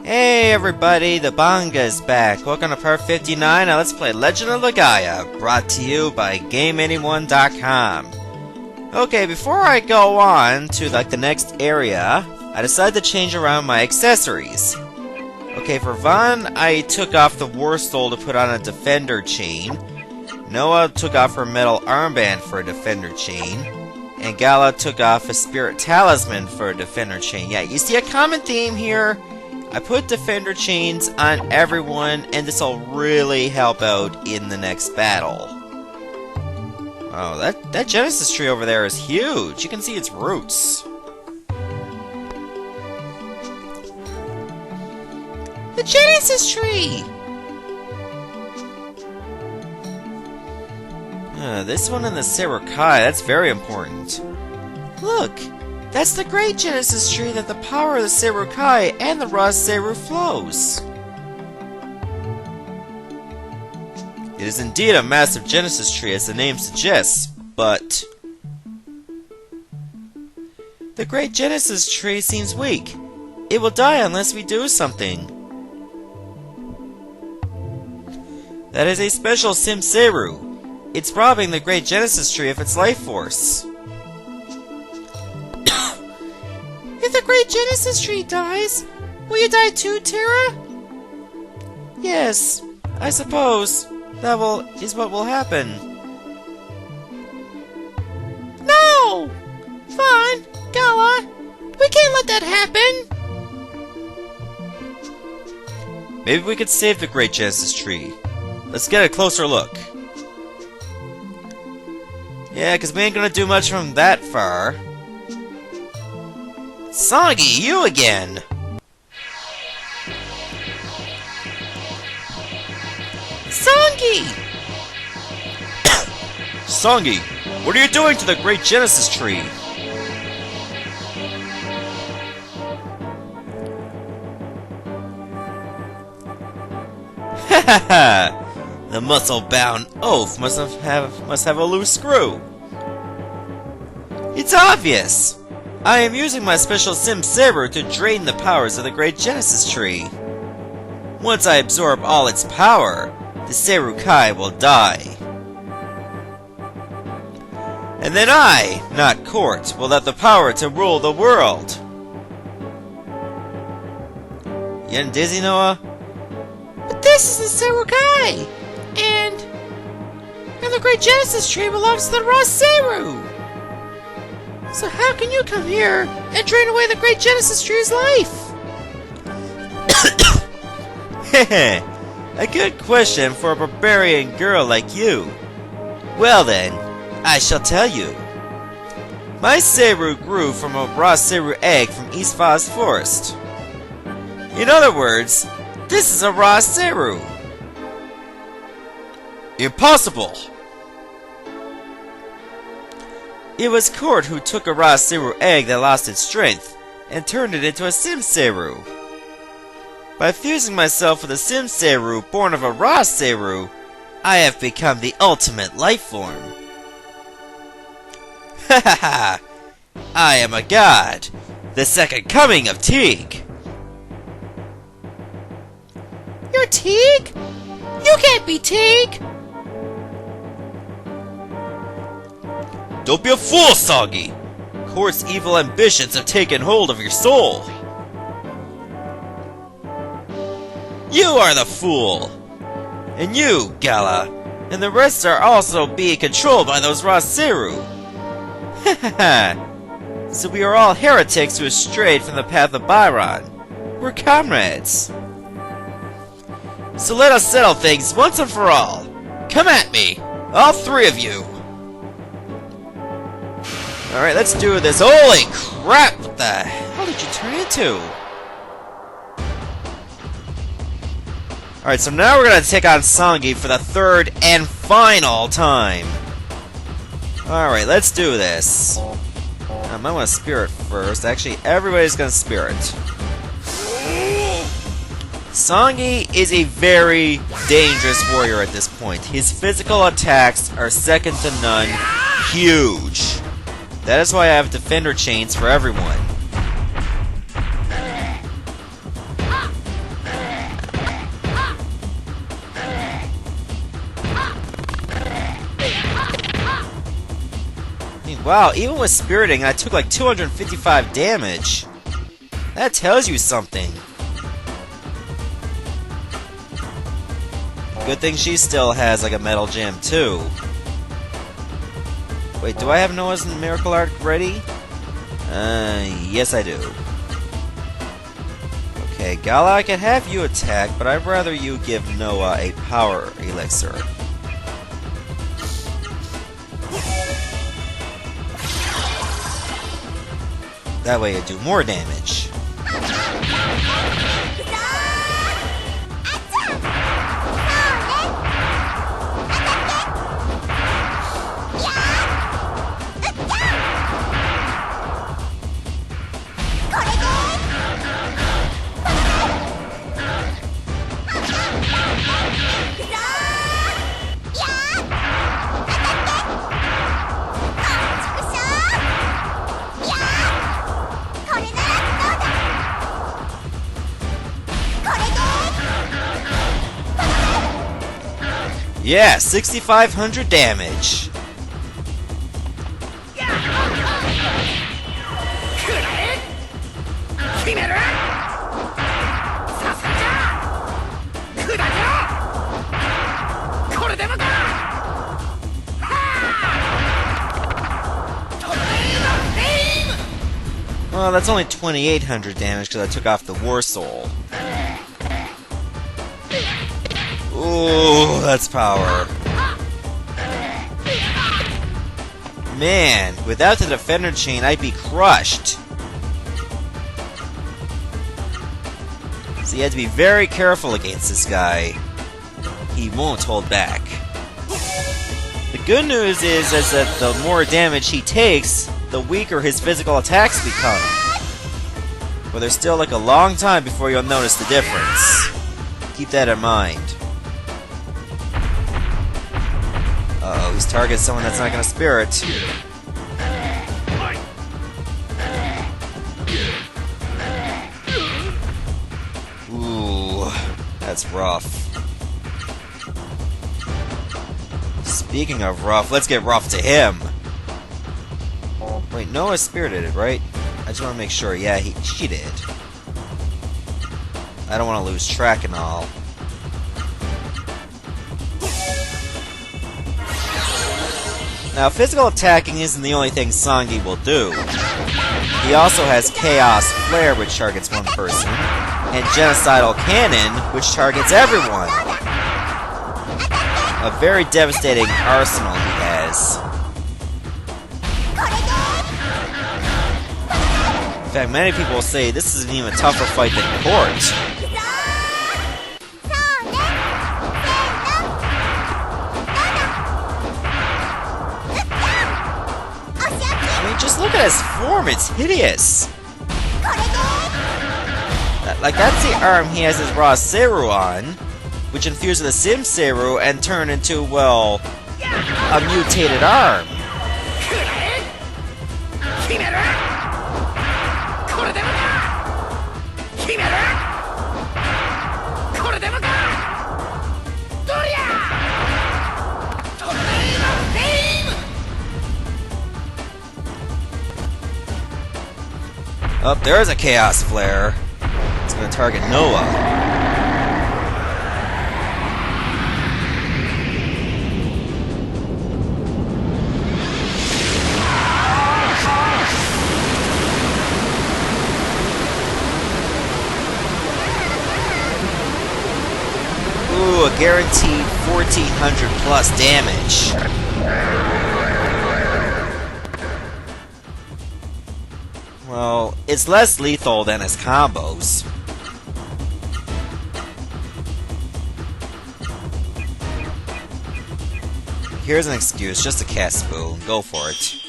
Hey everybody, the manga is back. Welcome to part 59 and let's play Legend of Legaia, brought to you by GameAnyone.com. Okay, before I go on to the next area, I decided to change around my accessories. Okay, for Van, I took off the War Soul to put on a Defender chain. Noah took off her metal armband for a Defender chain. And Gala took off a Spirit Talisman for a Defender chain. Yeah, you see a common theme here? I put Defender chains on everyone, and this will really help out in the next battle. Oh, that Genesis tree over there is huge. You can see its roots. The Genesis tree! This one and the Seru Kai, that's very important. Look! That's the great Genesis tree that the power of the Seru Kai and the Ra-Seru flows. It is indeed a massive Genesis tree as the name suggests, but the great Genesis tree seems weak. It will die unless we do something. That is a special Sim-Seru. It's robbing the great Genesis tree of its life force. If the great Genesis tree dies, will you die too, Terra? Yes, I suppose that is what will happen. No! Vaughn, Gala, we can't let that happen! Maybe we could save the great Genesis tree. Let's get a closer look. Yeah, because we ain't gonna do much from that far. Songi, you again! Songi! Songi, what are you doing to the great Genesis tree? Hahaha! The muscle-bound oaf must have a loose screw. It's obvious! I am using my special Sim-Seru to drain the powers of the great Genesis tree. Once I absorb all its power, the Seru Kai will die. And then I, not Court, will have the power to rule the world. You getting dizzy, Noah? But this is the Seru Kai! And the great Genesis tree belongs to the Ra-Seru! So how can you come here and drain away the great Genesis tree's life? Heh, a good question for a barbarian girl like you. Well then, I shall tell you. My Seru grew from a Ra-Seru egg from East Vaz Forest. In other words, this is a Ra-Seru. Impossible! It was Court who took a Ra-Seru egg that lost its strength, and turned it into a Sim-Seru. By fusing myself with a Sim-Seru born of a Ra-Seru, I have become the ultimate life form. Ha ha ha! I am a god, the second coming of Teague! You're Teague? You can't be Teague! Don't be a fool, Songi! Court's evil ambitions have taken hold of your soul! You are the fool! And you, Gala, and the rest are also being controlled by those Ra-Seru! Ha ha ha! So we are all heretics who have strayed from the path of Byron. We're comrades. So let us settle things once and for all! Come at me! All three of you! Alright, let's do this. Holy crap! What the hell did you turn into? Alright, so now we're gonna take on Songi for the third and final time. Alright, let's do this. I might want to Spirit first. Actually, everybody's gonna Spirit. Songi is a very dangerous warrior at this point. His physical attacks are second to none. Huge. That is why I have Defender chains for everyone. Wow, even with spiriting, I took like 255 damage. That tells you something. Good thing she still has like a metal gem too. Wait, do I have Noah's Miracle Art ready? Yes I do. Okay, Gala, I can have you attack, but I'd rather you give Noah a power elixir. That way you do more damage. Yeah, 6,500 damage. Well, that's only 2,800 damage because I took off the War Soul. Ooh, that's power. Man, without the Defender Chain, I'd be crushed. So you have to be very careful against this guy. He won't hold back. The good news is that the more damage he takes, the weaker his physical attacks become. But there's still like a long time before you'll notice the difference. Keep that in mind. Uh-oh, he's targeting someone that's not gonna spirit. Ooh, that's rough. Speaking of rough, let's get rough to him. Wait, Noah spirited it, right? I just want to make sure. Yeah, she did. I don't want to lose track and all. Now, physical attacking isn't the only thing Songi will do. He also has Chaos Flare, which targets one person, and Genocidal Cannon, which targets everyone. A very devastating arsenal he has. In fact, many people will say this is an even tougher fight than Court. Just look at his form, it's hideous! Like, that's the arm he has his Ra-Seru on, which infused with the Sim-Seru and turned into, well, a mutated arm. Oh, there's a Chaos Flare. It's going to target Noah. Ooh, a guaranteed 1,400 plus damage. Well, it's less lethal than his combos. Here's an excuse, just a cast spoon. Go for it.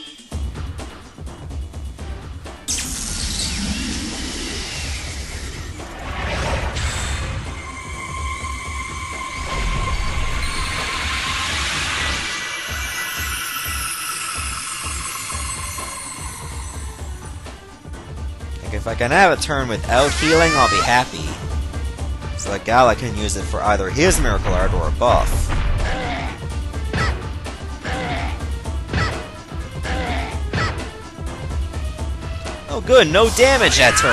If I can have a turn without healing, I'll be happy. So that Gala can use it for either his Miracle Art or a buff. Oh good, no damage that turn.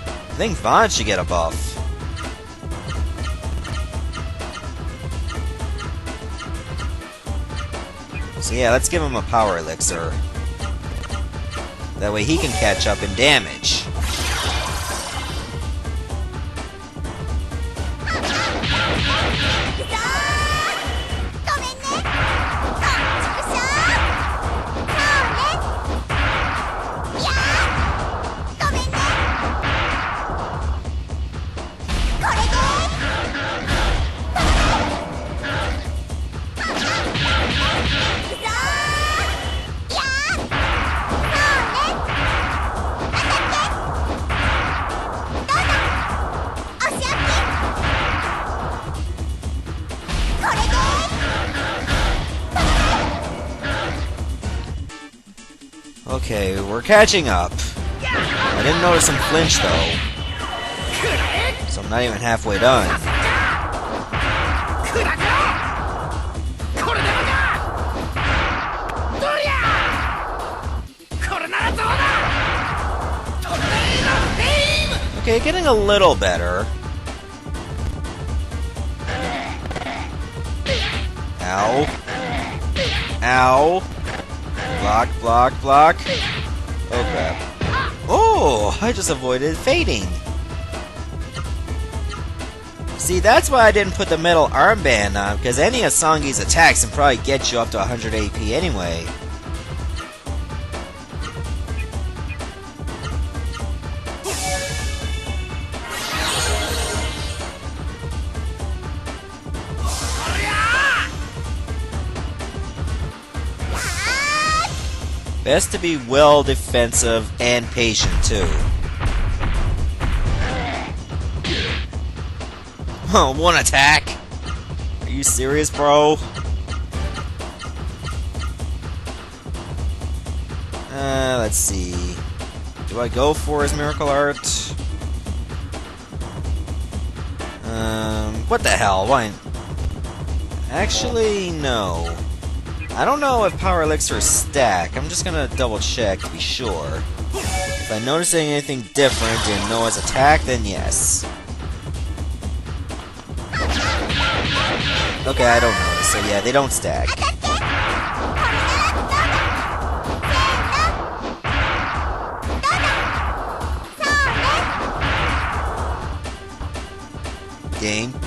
I think Vaughn should get a buff. So yeah, let's give him a power elixir. That way he can catch up in damage. Okay, we're catching up. I didn't notice him flinch though, so I'm not even halfway done. Okay, getting a little better. Ow. Ow. Block, block, block. Oh crap. Oh, I just avoided fading. See, that's why I didn't put the metal armband on, because any of Songi's attacks can probably get you up to 100 AP anyway. Best to be well defensive and patient too. Oh, one attack? Are you serious, bro? Let's see. Do I go for his Miracle Art? What the hell? Why? Actually, no. I don't know if Power Elixirs stack. I'm just gonna double check to be sure. If I notice anything different in Noah's attack, then yes. Okay, I don't notice, so yeah, they don't stack.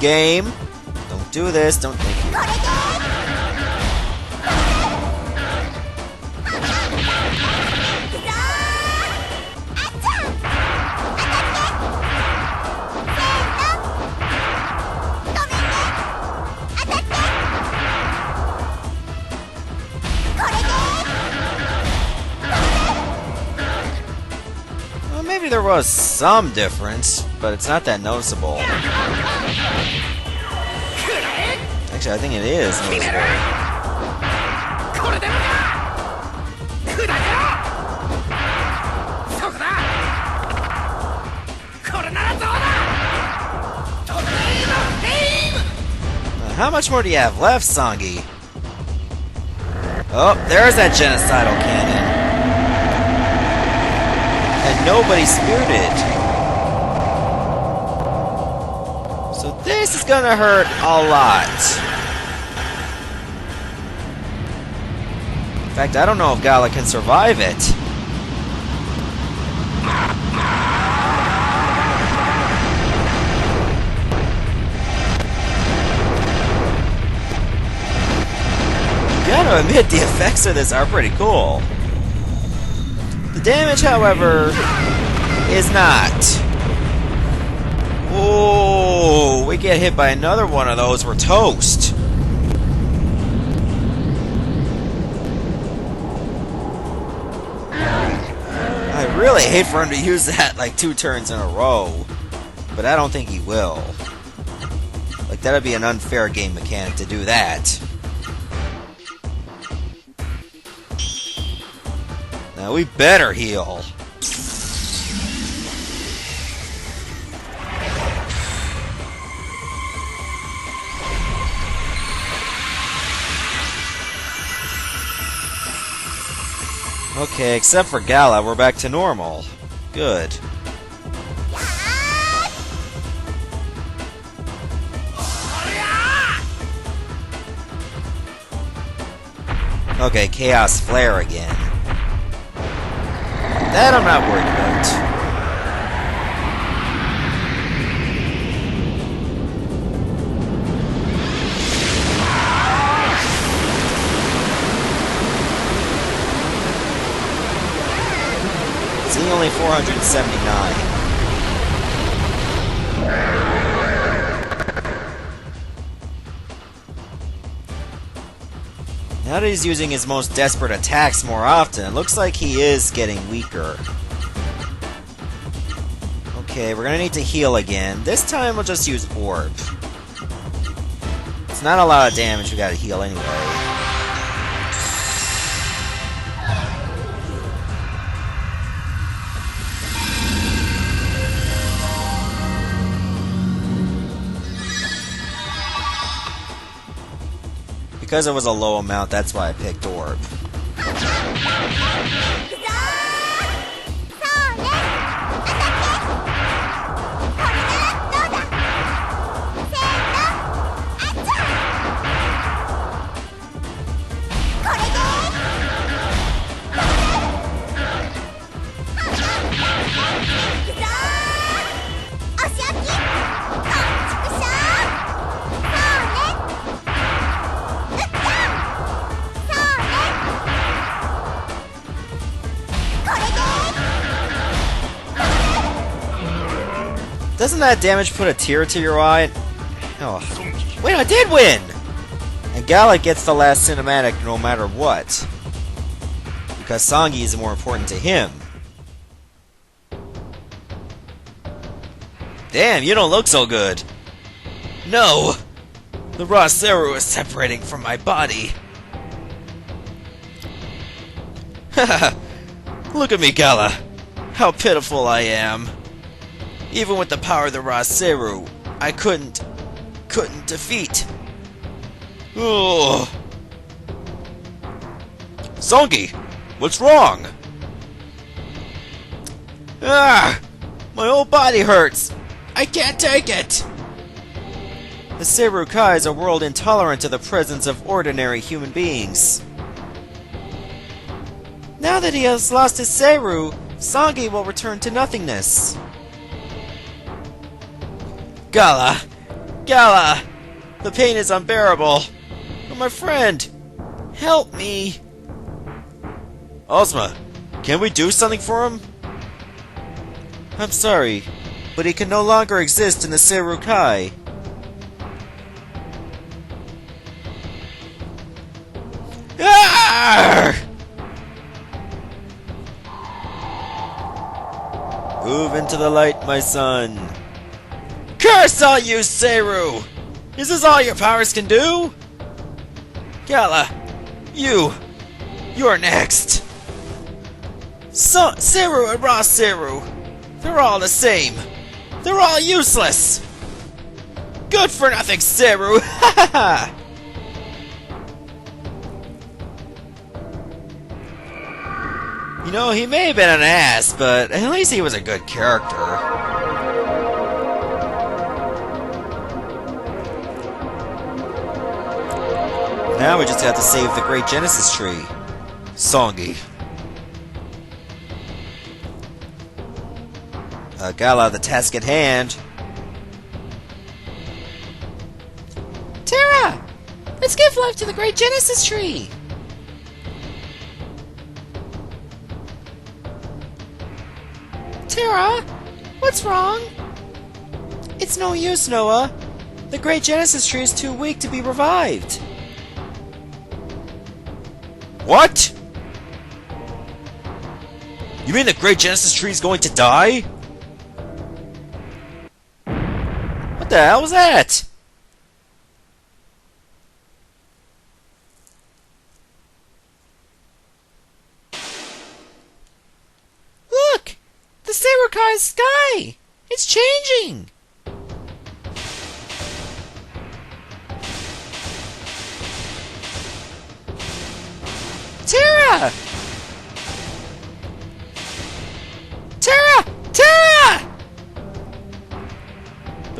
Game. Don't do this, don't thank you. Maybe there was some difference, but it's not that noticeable. Actually, I think it is noticeable. How much more do you have left, Songi? Oh, there's that genocidal cannon. And nobody speared it. So this is gonna hurt a lot. In fact, I don't know if Gala can survive it. Gotta admit, the effects of this are pretty cool. The damage, however, is not. Oh, we get hit by another one of those, we're toast. I really hate for him to use that like 2 turns in a row, but I don't think he will. Like, that would be an unfair game mechanic to do that. Now we better heal. Okay, except for Gala, we're back to normal. Good. Okay, Chaos Flare again. That I'm not worried about. See, only 479. Now that he's using his most desperate attacks more often, it looks like he is getting weaker. Okay, we're gonna need to heal again. This time we'll just use Orb. It's not a lot of damage, we gotta heal anyway. Because it was a low amount, that's why I picked Orb. Doesn't that damage put a tear to your eye? Oh. Wait, I did win! And Gala gets the last cinematic no matter what. Because Songi is more important to him. Damn, you don't look so good. No! The Ra-Seru is separating from my body. Haha! Look at me, Gala. How pitiful I am. Even with the power of the Ra-Seru, I couldn't defeat. Ugh. Songi, what's wrong? Ah! My whole body hurts. I can't take it. The Seru Kai is a world intolerant to the presence of ordinary human beings. Now that he has lost his Seru, Songi will return to nothingness. Gala! Gala! The pain is unbearable! Oh, my friend! Help me! Ozma, can we do something for him? I'm sorry, but he can no longer exist in the Seru Kai. Ah! Move into the light, my son. Curse all you, Seru! Is this all your powers can do? Gala, you're next. Seru and Ra-Seru, they're all the same. They're all useless. Good for nothing, Seru. Ha ha ha! You know, he may have been an ass, but at least he was a good character. Now we just have to save the Great Genesis Tree. Songi. Gala, the task at hand. Terra! Let's give life to the Great Genesis Tree! Terra! What's wrong? It's no use, Noah. The Great Genesis Tree is too weak to be revived. What? You mean the Great Genesis Tree is going to die? What the hell was that? Look! The Seru sky! It's changing! Terra!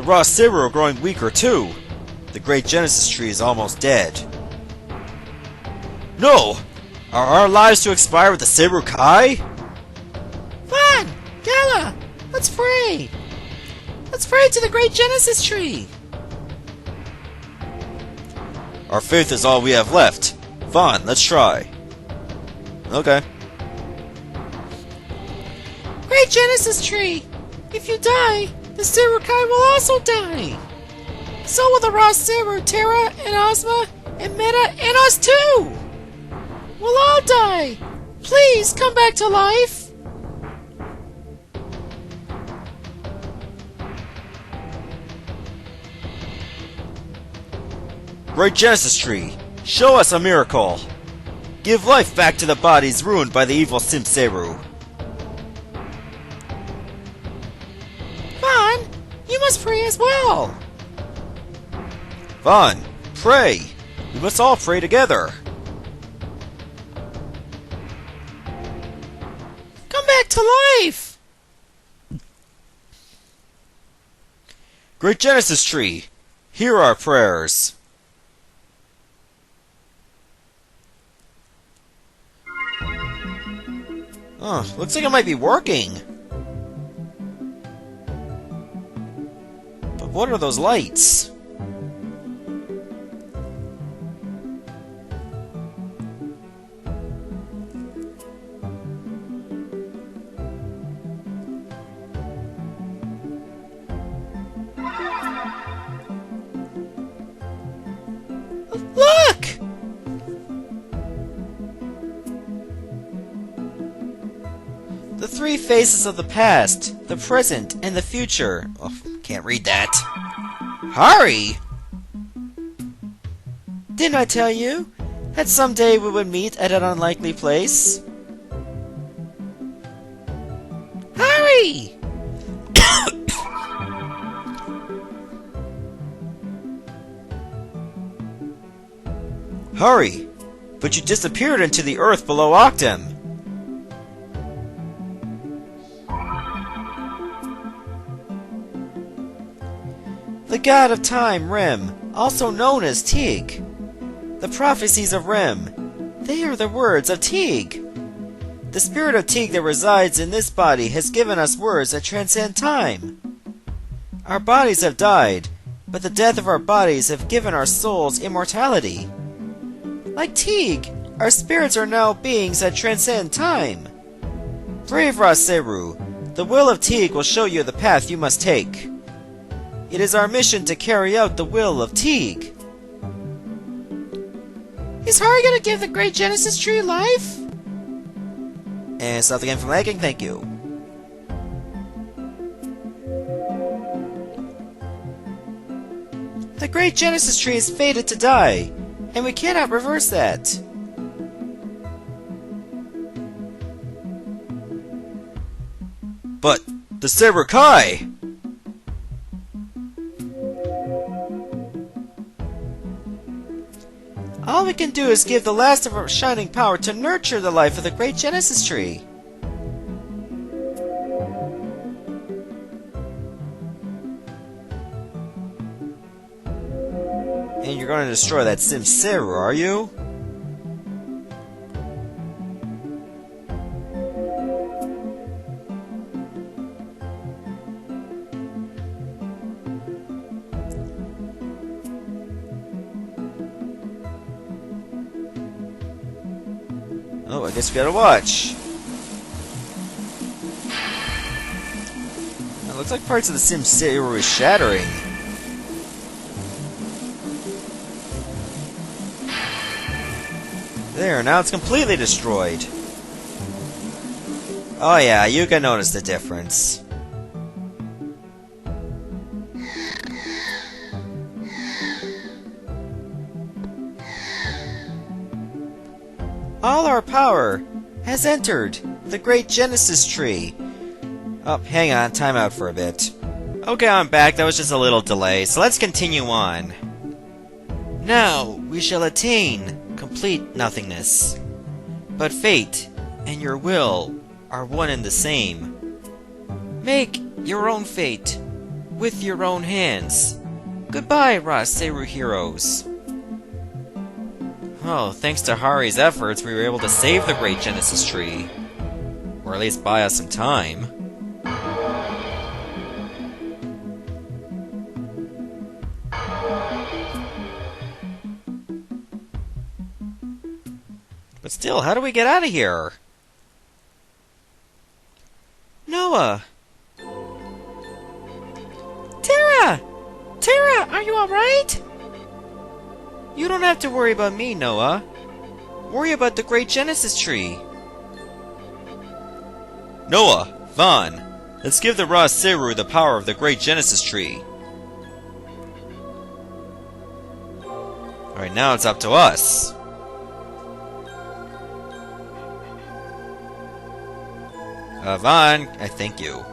Ra-Seru are growing weaker too. The great Genesis tree is almost dead. No! Are our lives to expire with the Seru Kai? Fun! Gala! Let's pray! Let's pray to the great Genesis tree! Our faith is all we have left. Fine, let's try. Okay. Great Genesis tree! If you die, the Seru Kai will also die! So will the Ra-Seru, Terra, and Ozma, and Meta, and us too! We'll all die! Please come back to life! Great Genesis tree, show us a miracle. Give life back to the bodies ruined by the evil Sim-Seru. Fun! You must pray as well! Fun, pray. We must all pray together. Come back to life! Great Genesis tree, hear our prayers. Looks like it might be working. But what are those lights? Look! The three faces of the past, the present, and the future. Oh, can't read that. Hurry! Didn't I tell you that someday we would meet at an unlikely place? Hurry! Hurry! But you disappeared into the earth below Octum. The god of time, Rem, also known as Tig. The prophecies of Rem, they are the words of Tig. The spirit of Tig that resides in this body has given us words that transcend time. Our bodies have died, but the death of our bodies have given our souls immortality. Like Tig, our spirits are now beings that transcend time. Brave Ra-Seru, the will of Tig will show you the path you must take. It is our mission to carry out the will of Tig. Is Hari gonna give the great Genesis tree life? And stop the game from lagging, thank you. The great Genesis tree is fated to die, and we cannot reverse that. But the Seru Kai! All we can do is give the last of our shining power to nurture the life of the great Genesis tree. And you're going to destroy that Sim-Seru, are you? Oh, I guess we gotta watch. It looks like parts of the Sim-Seru is shattering. There, now it's completely destroyed. Oh yeah, you can notice the difference. All our power has entered the great Genesis tree. Oh, hang on, time out for a bit. Okay, I'm back. That was just a little delay, so let's continue on. Now we shall attain complete nothingness. But fate and your will are one and the same. Make your own fate. with your own hands. Goodbye, Ra-Seru heroes. Oh, thanks to Hari's efforts, we were able to save the Great Genesis Tree. Or at least buy us some time. But still, how do we get out of here? Noah! Terra! Terra, are you alright? You don't have to worry about me, Noah. Worry about the Great Genesis Tree. Noah, Vaughn, let's give the Ra-Seru the power of the Great Genesis Tree. Alright, now it's up to us. Vaughn, I thank you.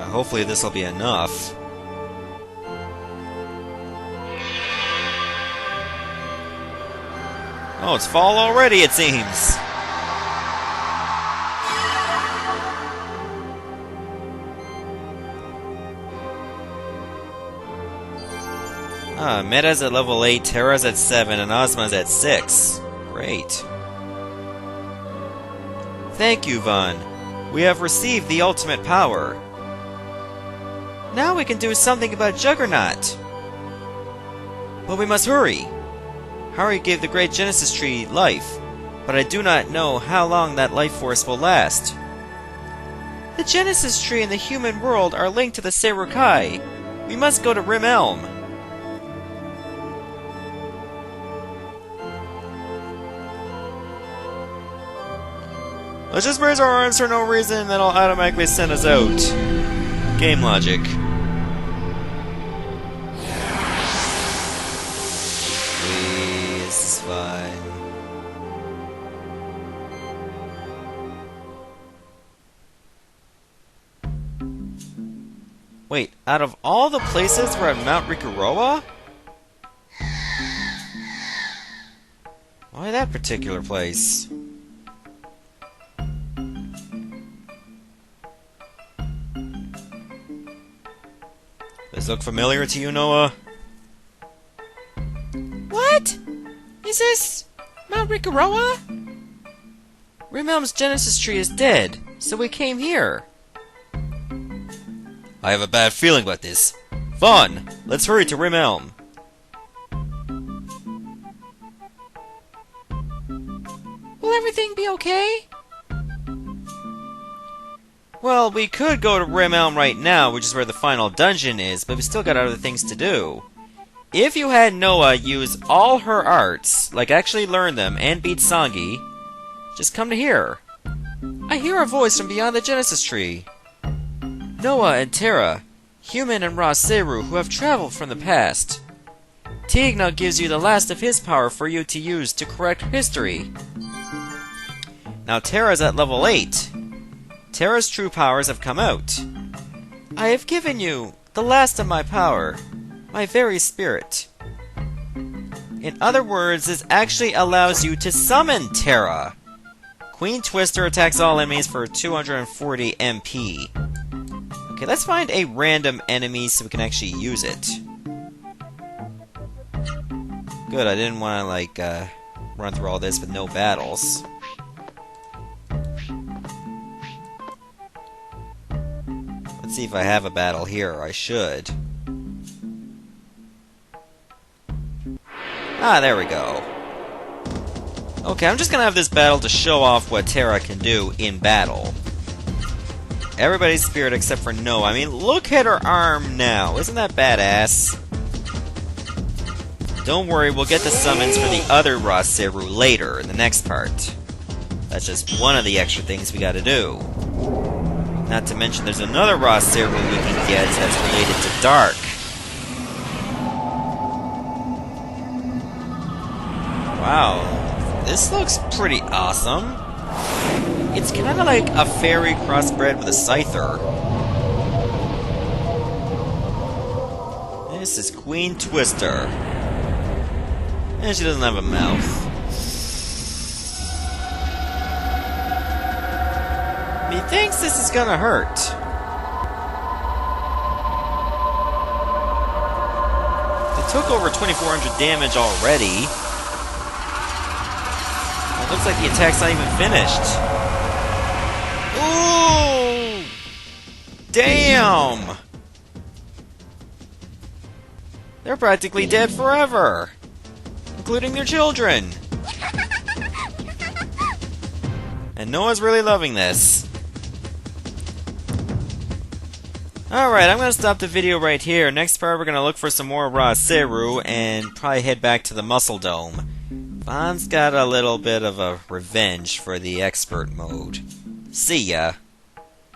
Hopefully this will be enough. Oh, it's fall already, it seems. Meta's at level 8, Terra's at 7, and Ozma's at 6. Great. Thank you, Vaughn. We have received the ultimate power. Now we can do something about Juggernaut. But we must hurry. Hari gave the Great Genesis Tree life, but I do not know how long that life force will last. The Genesis Tree and the human world are linked to the Seru-Kai. We must go to Rim Elm. Let's just raise our arms for no reason, and then it'll automatically send us out. Game logic. Please, this is fine. Wait, out of all the places we're at Mount Rikuroa? Why that particular place? Does this look familiar to you, Noah? What? Is this Mount Rikuroa? Rim Elm's Genesis Tree is dead, so we came here. I have a bad feeling about this. Vaughn, let's hurry to Rim Elm. Will everything be okay? Well, we could go to Rim Elm right now, which is where the final dungeon is, but we still got other things to do. If you had Noah use all her arts, like actually learn them and beat Songi, just come to here. I hear a voice from beyond the Genesis Tree. Noah and Terra, human and Ra-Seru who have traveled from the past. Teague now gives you the last of his power for you to use to correct history. Now Terra's at level 8. Terra's true powers have come out. I have given you the last of my power, my very spirit. In other words, this actually allows you to summon Terra. Queen Twister attacks all enemies for 240 MP. Okay, let's find a random enemy so we can actually use it. Good, I didn't want to, run through all this with no battles. Let's see if I have a battle here. I should. Ah, there we go. Okay, I'm just gonna have this battle to show off what Terra can do in battle. Everybody's spirit except for Noah. I mean, look at her arm now. Isn't that badass? Don't worry, we'll get the summons for the other Ra-Seru later in the next part. That's just one of the extra things we gotta do. Not to mention there's another Ra-Seru we can get that's related to Dark. Wow, this looks pretty awesome. It's kind of like a fairy crossbred with a scyther. This is Queen Twister. And she doesn't have a mouth. thinks this is gonna hurt. They took over 2,400 damage already. It looks like the attack's not even finished. Ooh! Damn! They're practically dead forever, including their children. And Noah's really loving this. Alright, I'm going to stop the video right here. Next part, we're going to look for some more Ra-Seru and probably head back to the Muscle Dome. Vaughn's got a little bit of a revenge for the expert mode. See ya.